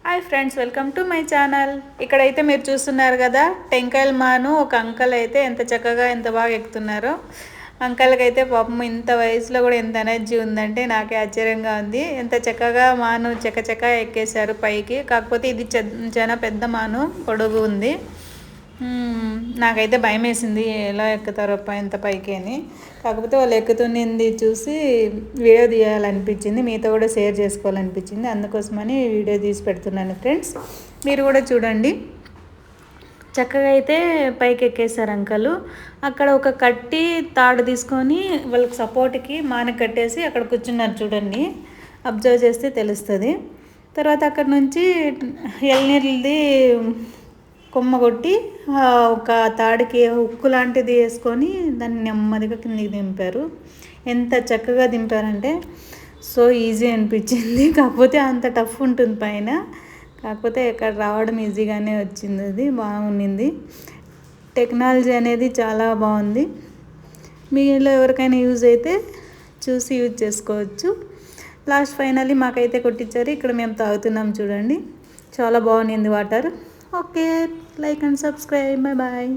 Hi friends, welcome to my channel. ఇక్కడైతే మీరు చూస్తున్నారు కదా, టెంకాయల మాను ఒక అంకల్ అయితే ఎంత చక్కగా ఎంత బాగా ఎక్కుతున్నారో. అంకల్కి అయితే పాపం ఇంత వయసులో కూడా ఎంత ఎనర్జీ ఉందంటే నాకే ఆశ్చర్యంగా ఉంది. ఎంత చక్కగా మాను చక్క ఎక్కేశారు పైకి. కాకపోతే ఇది చాలా పెద్ద మాను, పొడుగు ఉంది. నాకైతే భయం వేసింది, ఎలా ఎక్కుతారో ఇంత పైకి అని. కాకపోతే వాళ్ళు ఎక్కుతున్నది చూసి వీడియో తీయాలనిపించింది, మీతో కూడా షేర్ చేసుకోవాలనిపించింది. అందుకోసమని వీడియో తీసి పెడుతున్నాను ఫ్రెండ్స్, మీరు కూడా చూడండి. చక్కగా అయితే పైకి ఎక్కేశారు అంకలు. అక్కడ ఒక కట్టి తాడు తీసుకొని వాళ్ళకి సపోర్ట్కి మానకి కట్టేసి అక్కడ కూర్చున్నారు చూడండి. అబ్జర్వ్ చేస్తే తెలుస్తుంది. తర్వాత అక్కడ నుంచి ఎల్నీళ్ళది కొమ్మ కొట్టి ఒక తాడికి ఉక్కు లాంటిది వేసుకొని దాన్ని నెమ్మదిగా కిందికి దింపారు. ఎంత చక్కగా దింపారంటే సో ఈజీ అనిపించింది. కాకపోతే అంత టఫ్ ఉంటుంది పైన. కాకపోతే ఇక్కడ రావడం ఈజీగానే వచ్చింది. అది బాగుండింది. టెక్నాలజీ అనేది చాలా బాగుంది. మీలో ఎవరికైనా యూజ్ అయితే చూసి యూజ్ చేసుకోవచ్చు. లాస్ట్ ఫైనల్లీ మాకైతే కొట్టించారు. ఇక్కడ మేము తాగుతున్నాం చూడండి. చాలా బాగుంది water. Okay, like and subscribe. Bye bye.